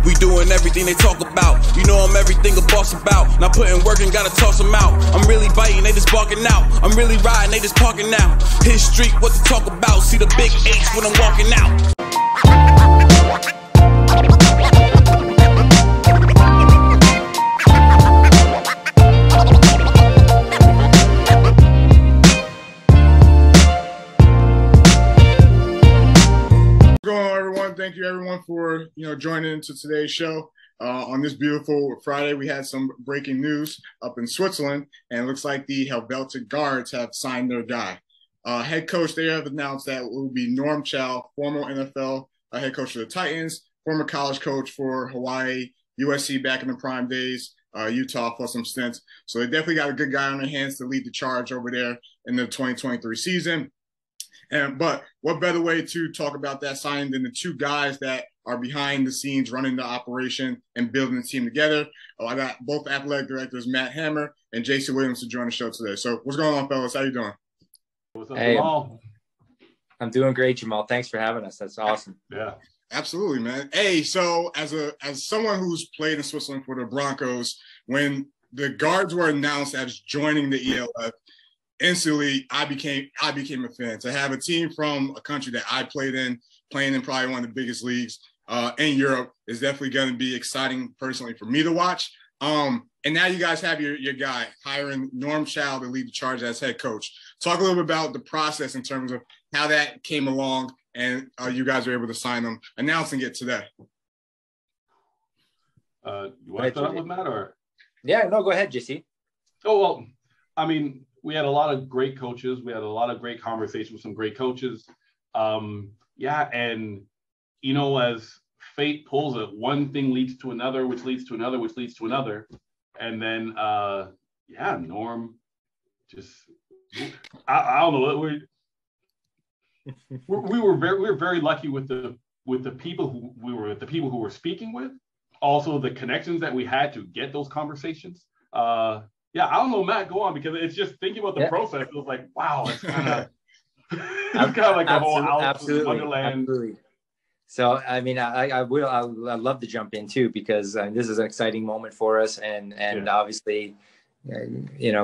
We doing everything they talk about. You know I'm everything a boss about. Not putting work and gotta toss them out. I'm really biting, they just barking out. I'm really riding, they just parking now. Hit street, what to talk about. See the big H when I'm walking out. Thank you everyone for joining into today's show. On this beautiful Friday, we had some breaking news up in Switzerland, and it looks like the Helvetic Guards have signed their guy. Head coach, they have announced that it will be Norm Chow, former NFL head coach for the Titans, former college coach for Hawaii, USC back in the prime days, Utah for some stints. So they definitely got a good guy on their hands to lead the charge over there in the 2023 season. But what better way to talk about that signing than the two guys that are behind the scenes running the operation and building the team together. I got both athletic directors, Matt Hammer and JC Williams, to join the show today. So what's going on, fellas? How you doing? What's up, Jamal? I'm doing great, Jamal. Thanks for having us. That's awesome. Yeah. Absolutely, man. Hey, so as someone who's played in Switzerland for the Broncos, when the Guards were announced as joining the ELF, instantly I became a fan. To have a team from a country that I played in, playing in probably one of the biggest leagues in Europe, is definitely going to be exciting personally for me to watch. And now you guys have your guy hiring Norm Chow to lead the charge as head coach. Talk a little bit about the process in terms of how that came along and you guys were able to sign them, announcing it today. You want to start with Matt, or? Yeah, no, go ahead, JC. Oh, well, I mean, we had a lot of great coaches. We had a lot of great conversations with some great coaches. And, as fate pulls it, one thing leads to another, which leads to another, which leads to another. And then, Norm just, I don't know. We were very lucky with the people who were speaking with. Also, the connections that we had to get those conversations. Yeah, I don't know, Matt, go on, because it's just thinking about the process. It was like, wow, it's kind of like a whole Alice in Wonderland. Absolutely. So, I mean, I'd love to jump in too, because this is an exciting moment for us, and obviously,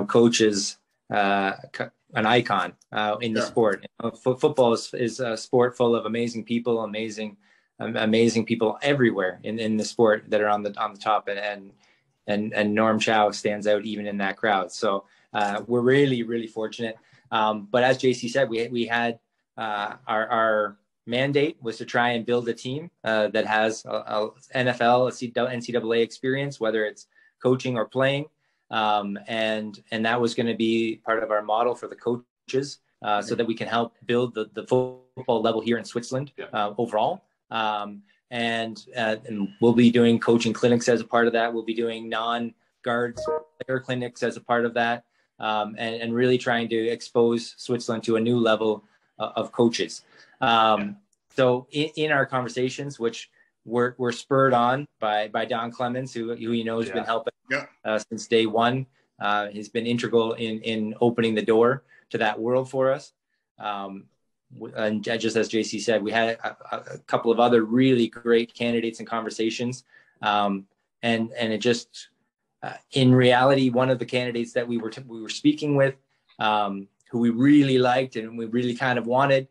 Coach is an icon in the sport. Football is a sport full of amazing people, amazing people everywhere in the sport that are on the top, and Norm Chow stands out even in that crowd. So we're really, really fortunate. But as JC said, we had our mandate was to try and build a team that has a NFL, NCAA experience, whether it's coaching or playing. And that was going to be part of our model for the coaches so that we can help build the football level here in Switzerland overall. And we'll be doing coaching clinics as a part of that. We'll be doing non-guards player clinics as a part of that, and really trying to expose Switzerland to a new level of coaches. So in our conversations, which were spurred on by Don Clemens, who has been helping since day one. He's been integral in opening the door to that world for us. And just as JC said, we had a couple of other really great candidates and conversations. And it just, in reality, one of the candidates that we were speaking with, who we really liked and we really kind of wanted,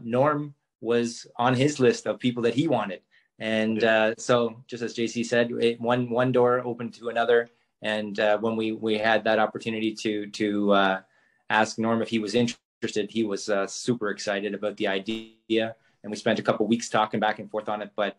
Norm was on his list of people that he wanted. And so just as JC said, one door opened to another. And when we had that opportunity to ask Norm if he was interested, he was super excited about the idea, and we spent a couple of weeks talking back and forth on it. But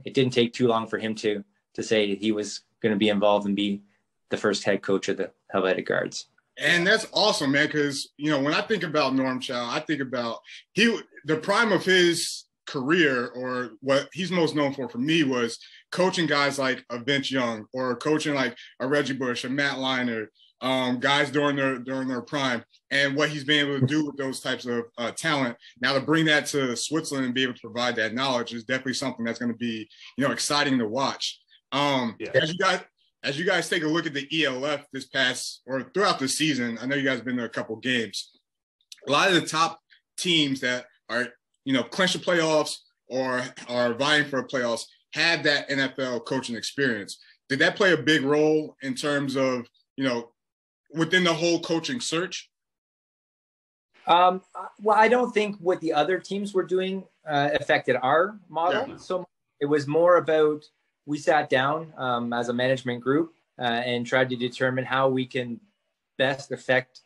it didn't take too long for him to say he was going to be involved and be the first head coach of the Helvetic Guards. And that's awesome, man, because when I think about Norm Chow, I think about the prime of his career, or what he's most known for me, was coaching guys like a Vince Young, or coaching like a Reggie Bush, a Matt Leinart, guys during their prime, and what he's been able to do with those types of talent. Now to bring that to Switzerland and be able to provide that knowledge is definitely something that's going to be exciting to watch. As you guys take a look at the ELF this past or throughout the season, I know you guys have been to a couple games. A lot of the top teams that are clinch the playoffs or are vying for playoffs, had that NFL coaching experience. Did that play a big role in terms of, within the whole coaching search? Well, I don't think what the other teams were doing affected our model. Yeah. So it was more about, we sat down as a management group and tried to determine how we can best affect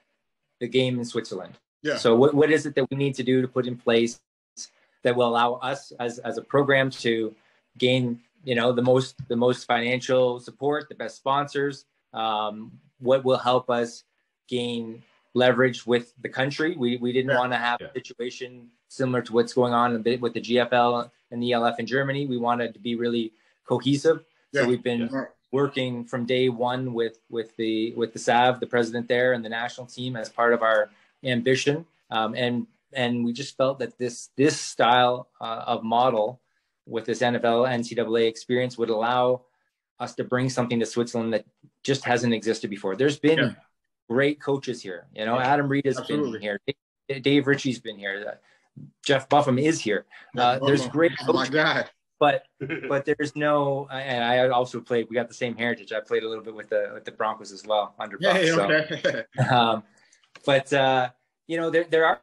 the game in Switzerland. Yeah. So what is it that we need to do to put in place that will allow us as a program to gain, the most financial support, the best sponsors, what will help us gain leverage with the country. We didn't want to have a situation similar to what's going on a bit with the GFL and the ELF in Germany. We wanted to be really cohesive. So we've been working from day one with the SAV, the president there, and the national team as part of our ambition. And we just felt that this style of model with this NFL, NCAA experience would allow us to bring something to Switzerland that just hasn't existed before. There's been great coaches here. Adam Reed has been here. Dave Ritchie's been here. Jeff Buffum is here. There's great coaches. Oh my God. But there's no, and I also played, we got the same heritage. I played a little bit with the Broncos as well under Buck. Okay. But there are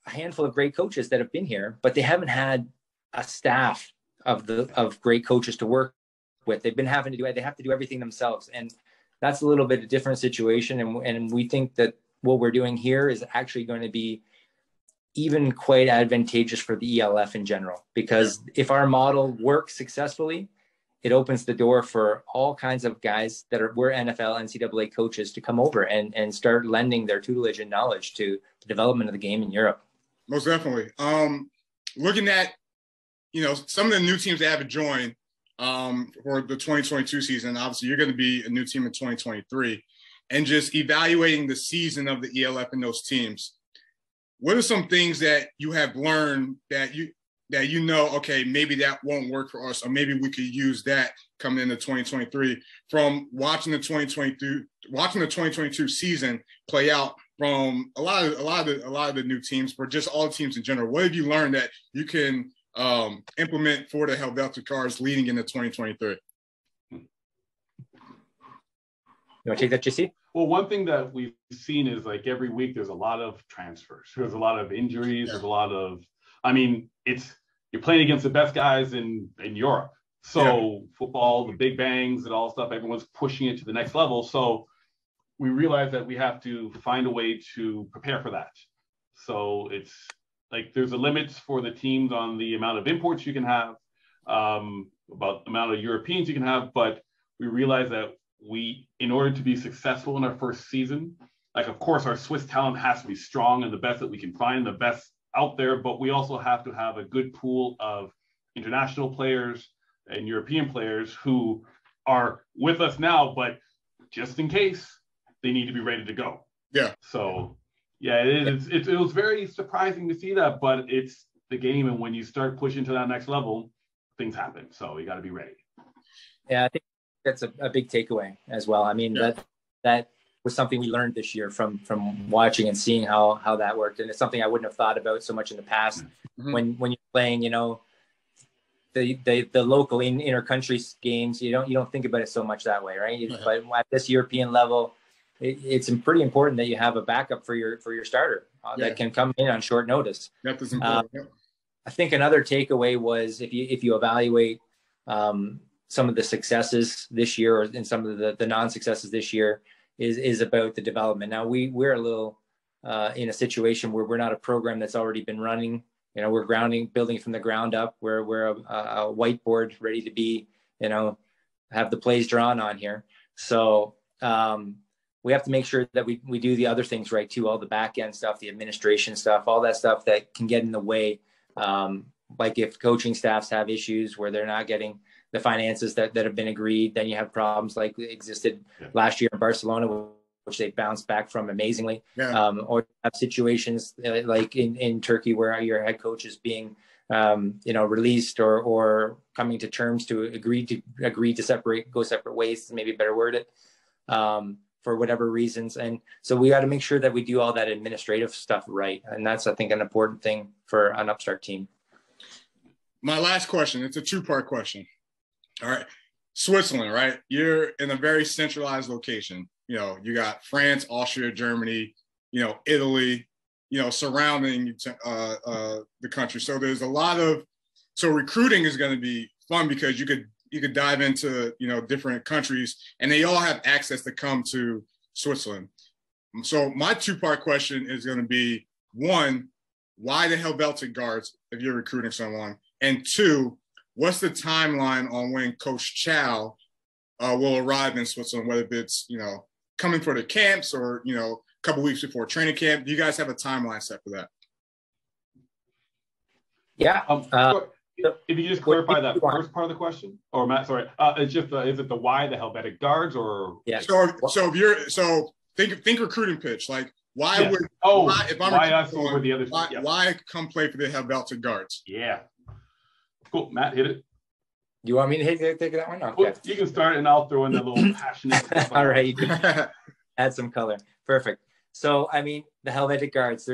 a handful of great coaches that have been here, but they haven't had a staff of great coaches to work with. They have to do everything themselves. And that's a little bit of a different situation. And we think that what we're doing here is actually going to be even quite advantageous for the ELF in general, because if our model works successfully, it opens the door for all kinds of guys that we're NFL, NCAA coaches to come over and start lending their tutelage and knowledge to the development of the game in Europe. Most definitely. Looking at, some of the new teams that haven't joined for the 2022 season, obviously you're going to be a new team in 2023, and just evaluating the season of the ELF and those teams. What are some things that you have learned that okay, maybe that won't work for us, or maybe we could use that coming into 2023 from watching the 2022 season play out from a lot of the new teams, or just all teams in general? What have you learned that you can implement for the Helvetic Guards leading into 2023? You want to take that, JC? Well, one thing that we've seen is like every week there's a lot of transfers. There's a lot of injuries. There's a lot of, you're playing against the best guys in Europe. So football, the big bangs and all stuff, everyone's pushing it to the next level. So we realize that we have to find a way to prepare for that. So it's like there's a limits for the teams on the amount of imports you can have, about the amount of Europeans you can have, but we realize that in order to be successful in our first season, like, of course, our Swiss talent has to be strong and the best that we can find, the best out there, but we also have to have a good pool of international players and European players who are with us now, but just in case, they need to be ready to go. Yeah. So, it was very surprising to see that, but it's the game, and when you start pushing to that next level, things happen. So you got to be ready. Yeah, I think that's a big takeaway as well. I mean, that was something we learned this year from watching and seeing how that worked. And it's something I wouldn't have thought about so much in the past. Mm-hmm. When you're playing, the local inter-country games, you don't think about it so much that way, right? Mm-hmm. But at this European level, it's pretty important that you have a backup for your starter that can come in on short notice. That is important. I think another takeaway was if you evaluate some of the successes this year and some of the non-successes this year is about the development. Now we're a little in a situation where we're not a program that's already been running. We're building from the ground up. We're a whiteboard ready to be, have the plays drawn on here. So we have to make sure that we do the other things right too, all the back end stuff, the administration stuff, all that stuff that can get in the way. Like if coaching staffs have issues where they're not getting the finances that have been agreed, then you have problems like existed last year in Barcelona, which they bounced back from amazingly. Or have situations like in Turkey where your head coach is being, released or coming to terms to agree to go separate ways, maybe better word it, for whatever reasons. And so we got to make sure that we do all that administrative stuff right. And that's, I think, an important thing for an upstart team. My last question, it's a two-part question. All right. Switzerland, right? You're in a very centralized location. You know, you got France, Austria, Germany, you know, Italy, you know, surrounding the country. So there's a lot of, so recruiting is going to be fun because you could dive into, you know, different countries and they all have access to come to Switzerland. So my two-part question is going to be, one, why the Helvetic Guards if you're recruiting someone? And two, what's the timeline on when Coach Chow will arrive in Switzerland, whether it's, you know, coming for the camps or, you know, a couple weeks before training camp? Do you guys have a timeline set for that? Yeah. If you just clarify that first part of the question, or Matt, sorry, it's just is it the why the Helvetic Guards or? Yeah. So think recruiting pitch, like why yes. would if I'm why us over the other why come play for the Helvetic Guards? Yeah. Cool, Matt, hit it. You want me to take that one? Okay. Well, you can start and I'll throw in a little passionate. All right, you can add some color. Perfect. So, I mean, the Helvetic Guards,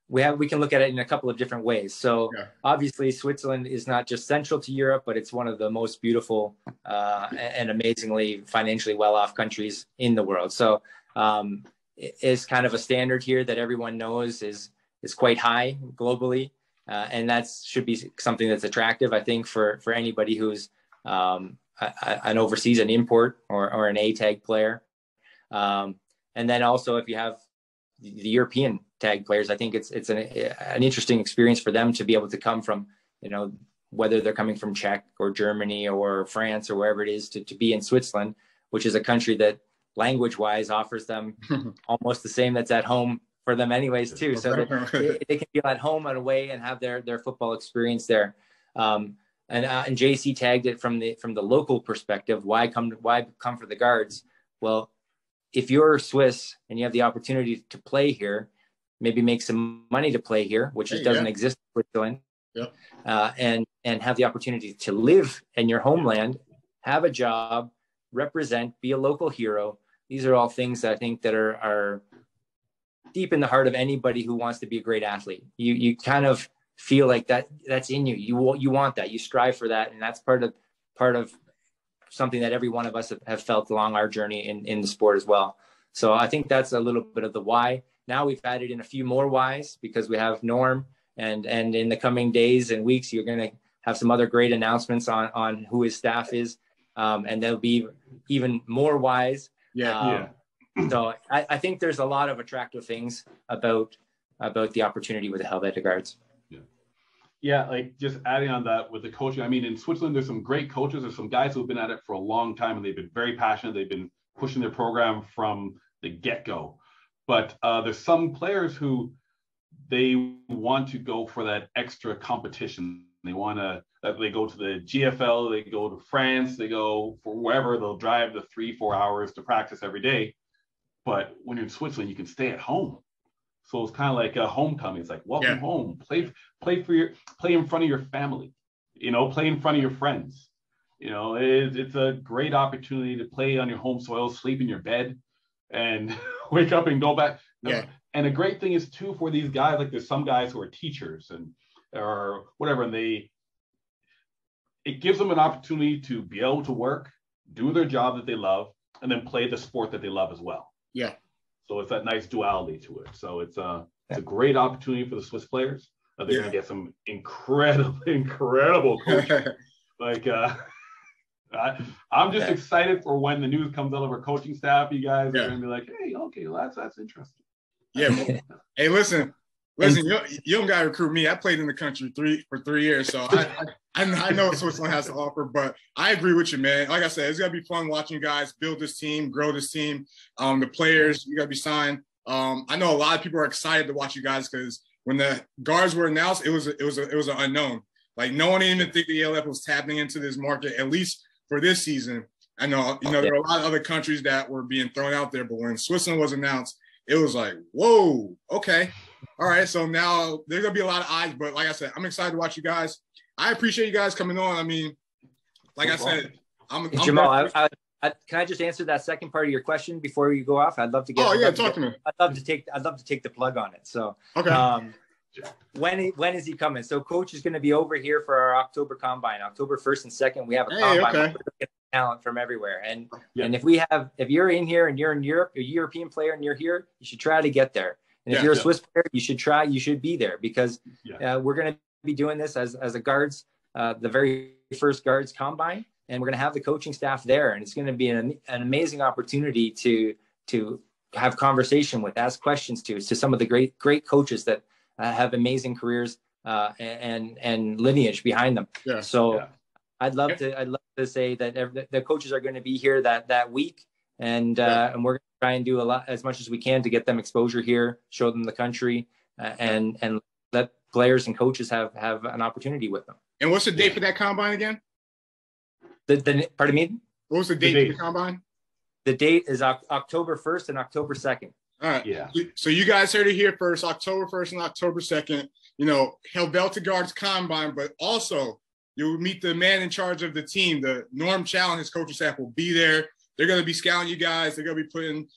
we can look at it in a couple of different ways. So obviously Switzerland is not just central to Europe, but it's one of the most beautiful and amazingly financially well-off countries in the world. So it's kind of a standard here that everyone knows is quite high globally. And that should be something that's attractive, I think, for anybody who's an overseas, an import or an A-tag player. And then also if you have the European tag players, I think it's an interesting experience for them to be able to come from, you know, whether they're coming from Czech or Germany or France or wherever it is to be in Switzerland, which is a country that language-wise offers them almost the same that's at home for them anyways too. So they can be at home and away and have their football experience there. And JC tagged it from the local perspective. Why come for the Guards? Well, if you're Swiss and you have the opportunity to play here, maybe make some money to play here, which doesn't exist in Switzerland, and have the opportunity to live in your homeland, have a job, represent, be a local hero. These are all things that I think that are deep in the heart of anybody who wants to be a great athlete. You kind of feel like that's in you. You want that. You strive for that, and that's part of something that every one of us have felt along our journey in the sport as well. So I think that's a little bit of the why. Now we've added in a few more whys because we have Norm, and in the coming days and weeks, you're going to have some other great announcements on who his staff is, and there'll be even more whys. So I think there's a lot of attractive things about the opportunity with the Helvetic Guards. Yeah, like just adding on that with the coaching. I mean, in Switzerland, there's some great coaches. There's some guys who've been at it for a long time, and they've been very passionate. They've been pushing their program from the get-go. But there's some players who they want to go for that extra competition. They want to. They go to the GFL. They go to France. They go for wherever. They'll drive the 3-4 hours to practice every day. But when you're in Switzerland, you can stay at home. So it's kind of like a homecoming. It's like, welcome home. Play in front of your family. You know, play in front of your friends. You know, it's a great opportunity to play on your home soil, sleep in your bed, and wake up and go back. Yeah. And a great thing is too for these guys. Like there's some guys who are teachers or whatever, and it gives them an opportunity to be able to work, do their job that they love, and then play the sport that they love as well. Yeah. So it's that nice duality to it. So it's a great opportunity for the Swiss players. They're going to get some incredible coaching. Like I'm just excited for when the news comes out of our coaching staff. You guys are going to be like, hey, okay, well, that's interesting. Yeah. Hey, listen, you don't got to recruit me. I played in the country for 3 years, so I know what Switzerland has to offer. But I agree with you, man. Like I said, it's gonna be fun watching you guys build this team, grow this team. The players, you gotta be signed. I know a lot of people are excited to watch you guys because when the Guards were announced, it was an unknown. Like no one even think the ELF was tapping into this market, at least for this season. I know, there are a lot of other countries that were being thrown out there, but when Switzerland was announced, it was like, whoa, okay. All right, so now there's going to be a lot of eyes, but like I said, I'm excited to watch you guys. I appreciate you guys coming on. I mean, like I said, I'm Jamal, can I just answer that second part of your question before you go off? I'd love to get. Talk to me. I'd love to take the plug on it. So, okay. When is he coming? So coach is going to be over here for our October combine, October 1st and 2nd. We have a combine. Okay. Talent from everywhere. And if you're in here and you're in Europe, a European player and you're here, you should try to get there. And if you're a Swiss player, you should be there, because we're going to be doing this as a guards, the very first guards combine, and we're going to have the coaching staff there. And it's going to be an amazing opportunity to have conversation with, ask questions to some of the great coaches that have amazing careers and lineage behind them. Yeah. So I'd love to say that the coaches are going to be here that week, and we're going to try and do as much as we can to get them exposure here, show them the country, and let players and coaches have an opportunity with them. And what's the date for that combine again? Pardon me? What was the date for the combine? The date is October 1st and October 2nd. All right. Yeah. So you guys heard it here first, October 1st and October 2nd, Helvetic Guards combine, but also you'll meet the man in charge of the team. The Norm Chow and his coaching staff will be there. They're going to be scouting you guys. They're going to be putting,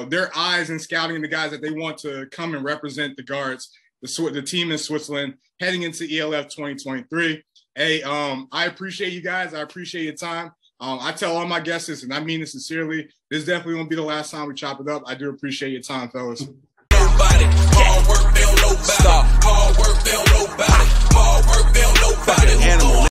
their eyes and scouting the guys that they want to come and represent the Guards, the team in Switzerland, heading into ELF 2023. Hey, I appreciate you guys. I appreciate your time. I tell all my guests this, and I mean it sincerely. This definitely won't be the last time we chop it up. I do appreciate your time, fellas. Nobody. Hard work, they don't know about it. Hard work, they don't know about it. Hard work, they don't know about it.